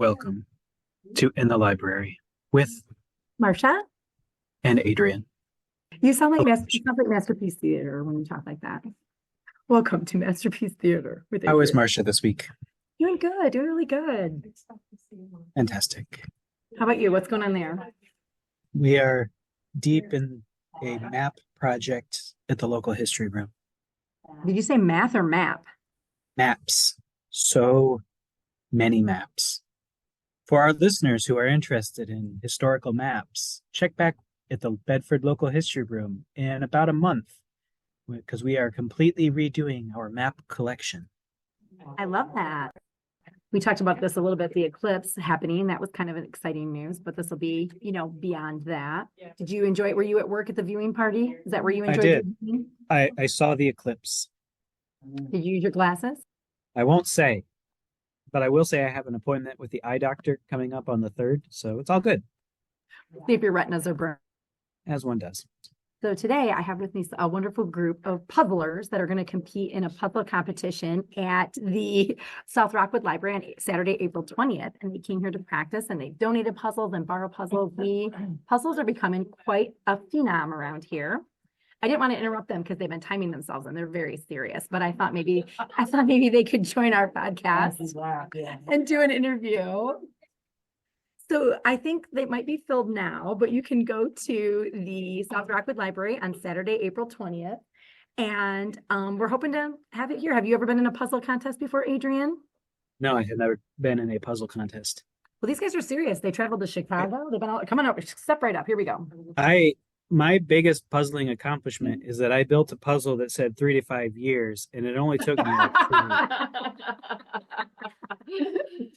Welcome to In the Library with Marsha, and Adrian. Hello, You Marsha. sound like Masterpiece Theater when you talk like that. Welcome to Masterpiece Theater with How is Adrian. Marsha this week? Doing good, doing really good. Fantastic. How about you? What's going on there? We are deep in a map project at the local history room. Did you say math or map? Maps. So many maps. For our listeners who are interested in historical maps, check back at the Bedford Local History Room in about a month because we are completely redoing our map collection. I love that. We talked about this a little bit, the eclipse happening. That was kind of an exciting news, but this will be, beyond that. Did you enjoy it? Were you at work at the viewing party? Is that where you I enjoyed did. your viewing? I saw the eclipse. Did you use your glasses? I won't say, but I will say I have an appointment with the eye doctor coming up on the 3rd, so it's all good, See if your retinas are burned. as one does. So today I have with me a wonderful group of puzzlers that are going to compete in a puzzle competition at the South Rockwood Library on Saturday, April 20th. And they came here to practice and they donated puzzles and borrowed puzzles. Puzzles are becoming quite a phenom around here. I didn't want to interrupt them because they've been timing themselves and they're very serious, but I thought maybe they could join our podcast and do an interview. So I think they might be filled now, but you can go to the South Rockwood Library on Saturday, April 20th. And we're hoping to have it here. Have you ever been in a puzzle contest before, Adrian? No, I have never been in a puzzle contest. Well, these guys are serious. They traveled to Chicago. They've been all coming up. Step right up. Here we go. My biggest puzzling accomplishment is that I built a puzzle that said 3 to 5 years, and it only took me like 2 weeks.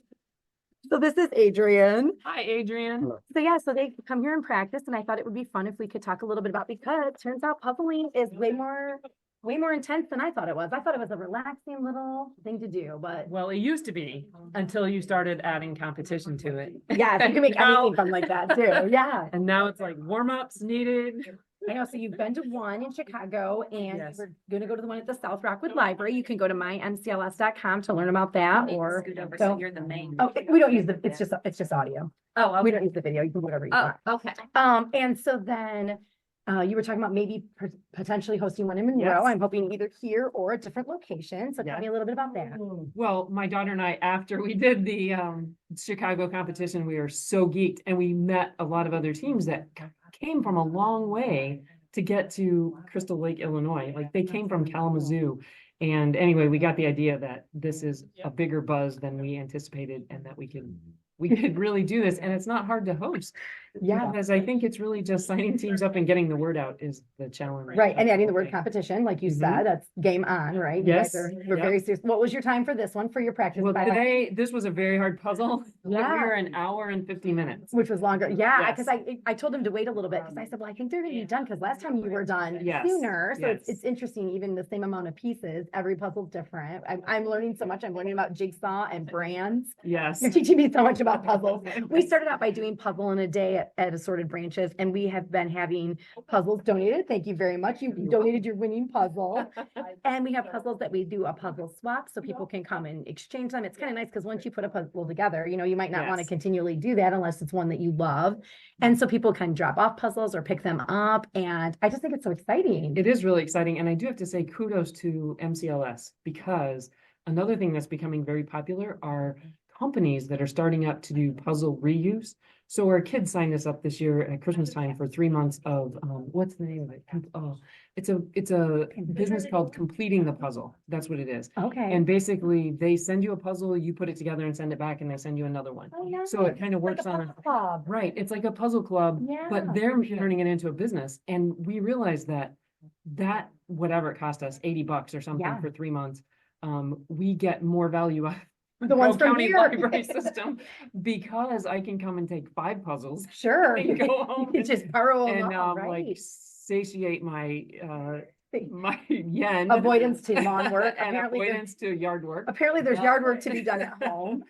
So this is Adrian. Hi, Adrian. Hello. So they come here and practice, and I thought it would be fun if we could talk a little bit about, because it turns out puzzling is way more intense than I thought it was. I thought it was a relaxing little thing to do, but Well, it used to be until you started adding competition to it. yeah, you can make anything fun like that too. Yeah. And now it's like warm-ups needed. I know. So you've been to one in Chicago, and Yes. we're going to go to the one at the South Rockwood Library. You can go to mymcls.com to learn about that. Or So you're the main. oh, we don't use the. It's just audio. Oh, okay. We don't use the video. You can do whatever you Oh, want. okay. And so then you were talking about maybe potentially hosting one in Monroe. Yes. I'm hoping either here or a different location. So Yeah. tell me a little bit about that. Well, my daughter and I, after we did the Chicago competition, we were so geeked, and we met a lot of other teams that came from a long way to get to Crystal Lake, Illinois. Like they came from Kalamazoo. And anyway, we got the idea that this is a bigger buzz than we anticipated, and that we could really do this. And it's not hard to host. Yeah. Because I think it's really just signing teams up and getting the word out is the challenge. Right. And adding the word competition, like you Mhm. said, that's game on, right? You Yes. guys we're Yep. very serious. What was your time for this one, for your practice? Well, by the way? today, this was a very hard puzzle. Yeah. We were an hour and 50 minutes. Which was longer. Yeah, Yes. because I told him to wait a little bit, because I said, well, I think they're going to be done, because last time you were done Yes. sooner. So Yes. it's interesting, even the same amount of pieces, every puzzle's different. I'm learning so much. I'm learning about jigsaw and brands. Yes. You're teaching me so much about puzzles. We started out by doing puzzle in a day at Assorted Branches, and we have been having puzzles donated. Thank you very much. You donated your winning puzzle. And we have puzzles that we do a puzzle swap, so people can come and exchange them. It's kind of nice because once you put a puzzle together, you might not want to Yes. continually do that unless it's one that you love. And so people can drop off puzzles or pick them up. And I just think it's so exciting. It is really exciting. And I do have to say kudos to MCLS, because another thing that's becoming very popular are companies that are starting up to do puzzle reuse. So our kids signed us up this year at Christmas time for 3 months of, what's the name of it? It's a business called Completing the Puzzle. That's what it is. Okay. And basically they send you a puzzle, you put it together and send it back, and they send you another one. Oh, yeah. So it kind of Like works a on puzzle club. right. It's like a puzzle club, Yeah. but they're turning it into a business. And we realized that whatever it cost us, $80 or something Yeah. for 3 months, we get more value out of The ones Monroe from County here. library system, because I can come and take 5 puzzles Sure. and go home You just borrow them and all, like right. satiate my my yen. Avoidance to lawn work. And Apparently there's- avoidance to yard work. Apparently there's yard work to be done at home.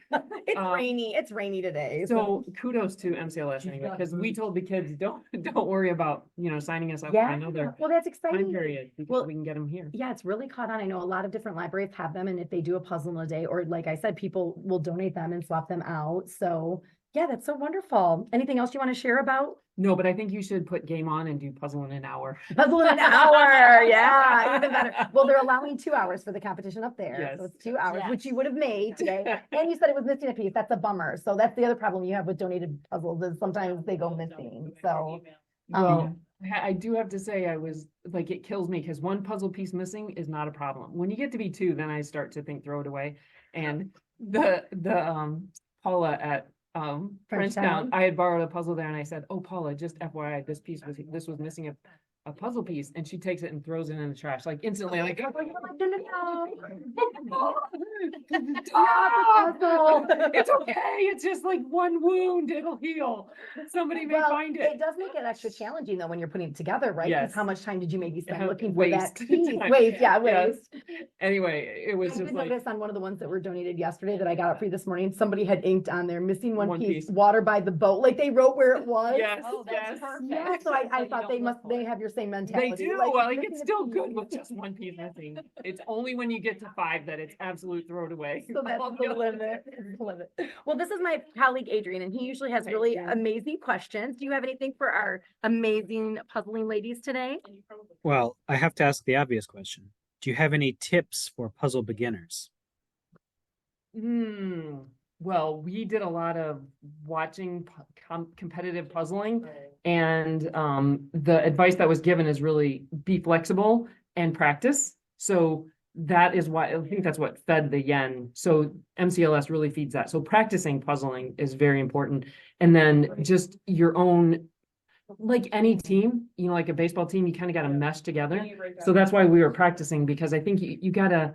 It's Um, rainy. It's rainy today. So kudos to MCLS anyway, because we told the kids, don't worry about, signing us up for Yeah, another well, that's time exciting. period, because Well, we can get them here. Yeah, it's really caught on. I know a lot of different libraries have them, and if they do a puzzle in a day, or like I said, people will donate them and swap them out. So yeah, that's so wonderful. Anything else you want to share about No, but I think you should put game on and do puzzle in an hour. puzzle in an hour? Yeah, even better. Well, they're allowing 2 hours for the competition up there, so Yes. it's 2 hours, Yes. which you would have made today. And you said it was missing a piece. That's a bummer. So that's the other problem you have with donated puzzles is sometimes they go missing. So Well, I do have to say, I was like, it kills me because one puzzle piece missing is not a problem. When you get to be two, then I start to think throw it away. And the Paula at Frenchtown, I had borrowed a puzzle there and I said, oh, Paula, just FYI, this was missing a puzzle piece, and she takes it and throws it in the trash, like instantly, like, it's okay, it's just like one wound, it'll heal. Somebody may Well, find it it. does make it extra challenging though when you're putting it together, right? 'Cause Yes. how much time did you maybe spend Yeah, looking for that waste. piece? Time. Waste, yeah, Yes. waste. Anyway, it was I just did like, notice on one of the ones that were donated yesterday that I got up for this morning, somebody had inked on there, missing one One piece, piece. water by the boat, like they wrote where it was. yes, Oh, yes. that's perfect. Yeah, so I you thought don't they look must, for they it. have your same They mentality. do, like, like, missing it's a still piece. good with just one piece missing. It's only when you get to 5 that it's absolute throw it away. So that's All the the other- limit, that's the limit. Well, this is my colleague Adrian, and he usually has Hi, really Adrian. amazing questions. Do you have anything for our amazing puzzling ladies today? Well, I have to ask the obvious question. Do you have any tips for puzzle beginners? Well, we did a lot of watching competitive puzzling, and the advice that was given is really be flexible and practice. So that is why I think that's what fed the yen. So MCLS really feeds that. So practicing puzzling is very important. And then just your own, like any team, like a baseball team, you kind of got to mesh together. So that's why we were practicing, because I think you gotta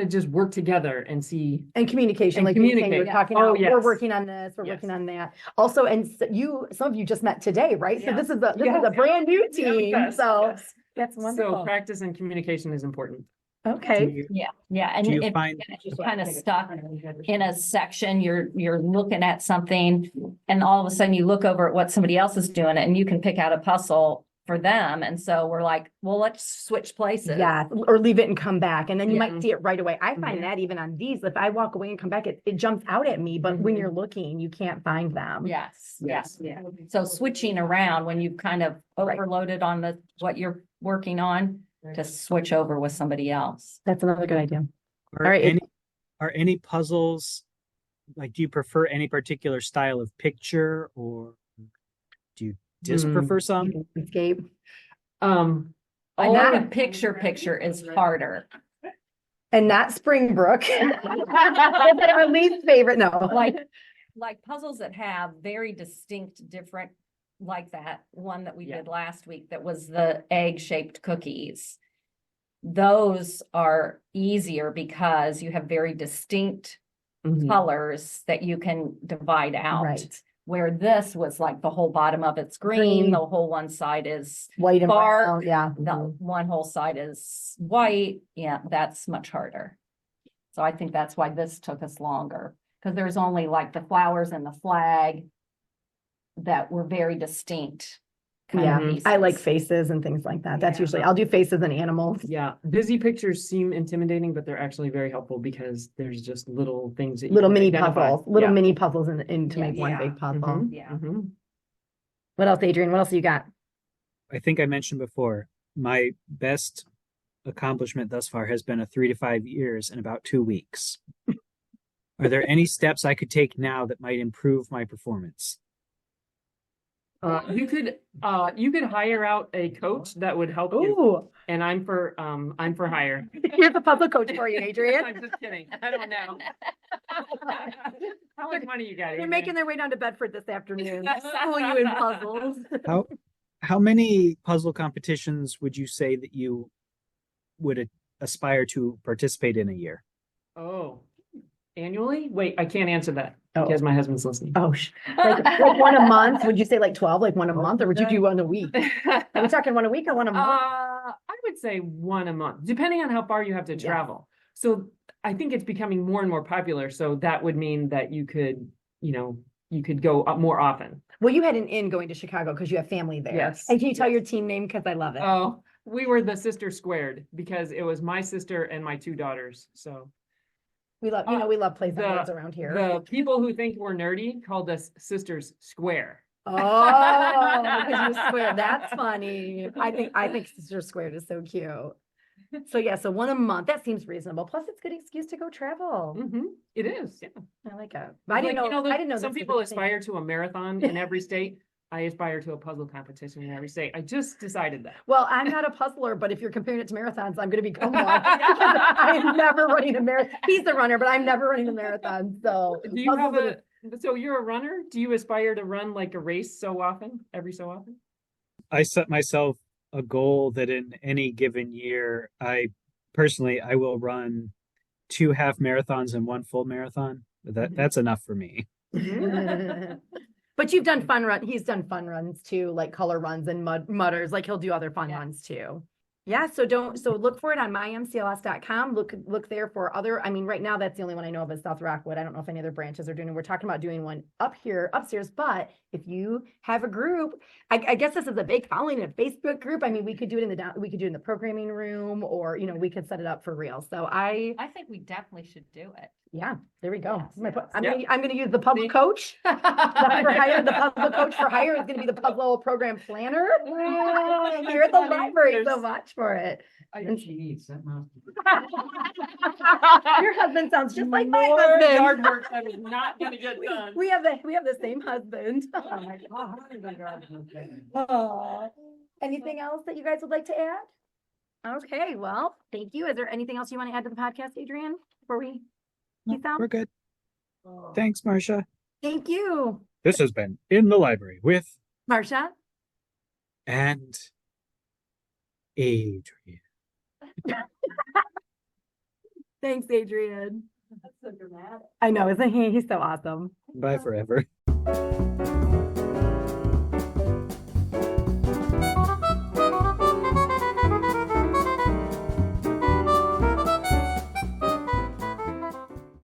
just work together and see. And communication, And like you were saying, we're communicate. talking, Oh, we're yes. working on this, we're Yes. working on that. Also, and some of you just met today, right? So Yeah. this is a Yes. brand new Yeah, team, yes, so yes. that's So wonderful. practice and communication is important. Do Okay, you, Yeah, and do you if find you're kind of stuck in a section, you're looking at something, and all of a sudden you look over at what somebody else is doing, and you can pick out a puzzle for them. And so we're like, well, let's switch places. yeah, or leave it and come back, and then you Yeah. might see it right away. I find Mhm. that even on these, if I walk away and come back, it jumps out at me, but when Mhm. you're looking, you can't find them. Yes, yes. Yes. So switching around when you've kind of Right. overloaded on what you're working on, to switch over with somebody else. That's another good idea. are All right, any puzzles, like, do you prefer any particular style of picture, or do you prefer some? Escape. I all think of- a picture is harder. And not Springbrook. That's our least favorite, no. Like puzzles that have very distinct, different, like that one that we Yeah. did last week, that was the egg-shaped cookies. Those are easier because you have very distinct Mhm. colors that you can divide out. Right. Where this was like the whole bottom of it's green, Green. the whole one side is, White and Bark. brown, yeah. the one whole side is white. Yeah, that's much harder. So I think that's why this took us longer, because there's only like the flowers and the flag that were very distinct. kind of Yeah, I like pieces. faces and things like that. That's Yeah. usually, I'll do faces and animals. Yeah, busy pictures seem intimidating, but they're actually very helpful because there's just little things that you Little can mini identify. puzzles, little Yeah. mini puzzles in to make one Yeah. big puzzle. Mhm, Yeah. mhm. What else, Adrian? What else you got? I think I mentioned before, my best accomplishment thus far has been a 3 to 5 years in about 2 weeks. Are there any steps I could take now that might improve my performance? You could hire out a coach that would help you, Ooh, and I'm for hire. here's a puzzle coach for you, Adrian. I'm just kidding. I don't know. How much money you got? They're Adrian? making their way down to Bedford this afternoon. School you in puzzles. How many puzzle competitions would you say that you would aspire to participate in a year? Oh, Annually? Wait, I can't answer that Oh. because my husband's listening. Oh, like one a month? Would you say like 12, like one a month, or would you do one a week? Are we talking one a week or one a month? I would say one a month, depending on how far you have to Yeah. travel. So I think it's becoming more and more popular. So that would mean that you could, you could go up more often. Well, you had an in going to Chicago because you have family there. Yes, And can you tell yes. your team name? Because I love it. Oh, we were the sister squared because it was my sister and my 2 daughters. So We love, we love plays on the- words around here. the people who think we're nerdy called us sisters square. Oh, because you swear. That's funny. I think Sister Squared is so cute. So yeah, so one a month. That seems reasonable. Plus, it's a good excuse to go travel. It is, yeah. I like it. But I didn't know. I didn't know some this was people a thing. aspire to a marathon in every state. I aspire to a puzzle competition in every state. I just decided that. Well, I'm not a puzzler, but if you're comparing it to marathons, I'm going to become one. I'm never running a marathon. He's the runner, but I'm never running a marathon. So Do you have puzzles so you're a runner? Do you aspire to run like a race every so often? I set myself a goal that in any given year, I will run 2 half marathons and 1 full marathon. That's enough for me. But you've done fun run. He's done fun runs too, like color runs and mudders. Like he'll do other fun runs too. Yeah. So look for it on mymcls.com. Look there for other. I mean, right now that's the only one I know of is South Rockwood. I don't know if any other branches are doing it. We're talking about doing one up here upstairs. But if you have a group, I guess this is a big following in a Facebook group. I mean, we could do it we could do it in the programming room, or we could set it up for real. So I think we definitely should do it. yeah, there we go. Yes. I'm gonna use the puzzle coach. The puzzle coach for hire is gonna be the puzzle program planner here at the library. So watch for it. Your husband sounds just like my More husband. yard work that is not gonna get done. We have the same husband. Aw. Anything else that you guys would like to add? Okay, well, thank you. Is there anything else you want to add to the podcast, Adrian, before we peace out? We're good. Thanks, Marsha. Thank you, This has been In the Library with Marsha. and Adrian. Thanks, Adrian. That's so dramatic. I know, isn't he? He's so awesome. Bye forever.